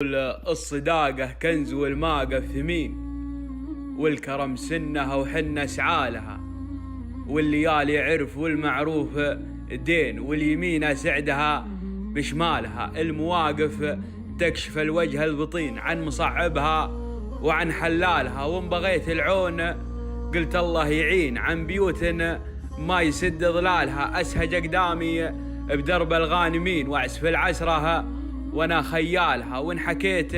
الصداقة كنز والماقة ثمين، والكرم سنها وحنا سعالها، والليالي يعرف والمعروف دين، واليمين سعدها بشمالها. المواقف تكشف الوجه البطين عن مصعبها وعن حلالها، وان بغيت العون قلت الله يعين عن بيوت ما يسد ظلالها. اسهج اقدامي بدرب الغانمين واعزف العسرها وانا خيالها، وان حكيت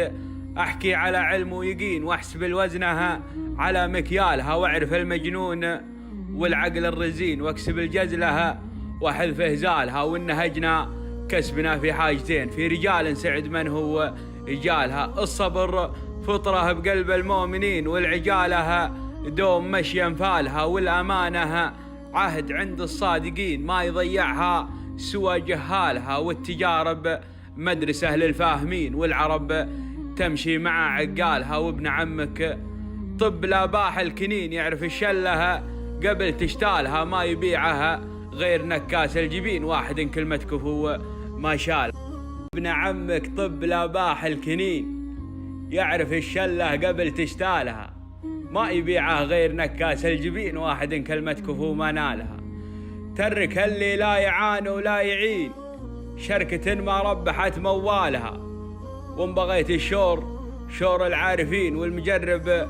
احكي على علم ويقين واحسب الوزنها على مكيالها، واعرف المجنون والعقل الرزين واكسب الجزلها واحذف هزالها. والنهجنا كسبنا في حاجتين، في رجال سعد من هو رجالها. الصبر فطره بقلب المؤمنين، والعجالها دوم مشي انفالها، والامانه عهد عند الصادقين ما يضيعها سوى جهالها. والتجارب مدرسة للفاهمين، والعرب تمشي مع عقالها. وابن عمك طب لا باح الكنين يعرف الشلها قبل تشتالها، ما يبيعها غير نكاس الجبين واحد كلمة كفو ما شال. ابن عمك طب لا باح الكنين يعرف الشله قبل تشتالها، ما يبيعها غير نكاس الجبين واحد كلمة كفو ما نالها. ترك اللي لا يعان ولا يعين شركة ما ربحت موالها، وان بغيت الشور شور العارفين، والمجرب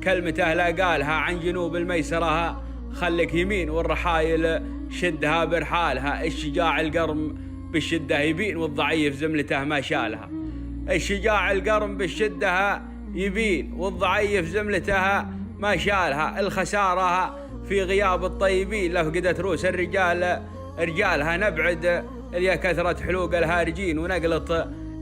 كلمته لا قالها. عن جنوب الميسرها خلك يمين، والرحايل شدها برحالها. الشجاع القرم بالشدة يبين، والضعيف زملته ما شالها. الشجاع القرم بالشدة يبين، والضعيف زملتها ما شالها. الخسارة في غياب الطيبين، لفقدت روس الرجال رجالها. نبعد إلى كثرة حلوق الهارجين، ونقلط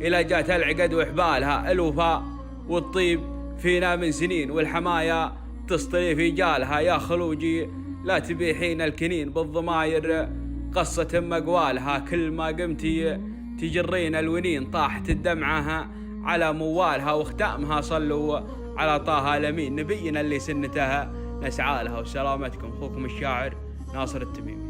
إلى جات العقد وحبالها. الوفاء والطيب فينا من سنين، والحماية تسطري في جالها. يا خلوجي لا تبيحين الكنين، بالضماير قصة مقوالها. كل ما قمتي تجرين الونين طاحت الدمعة على موالها، واختامها صلوا على طه الأمين نبينا اللي سنتها نسعالها. وسلامتكم أخوكم الشاعر ناصر التميمي.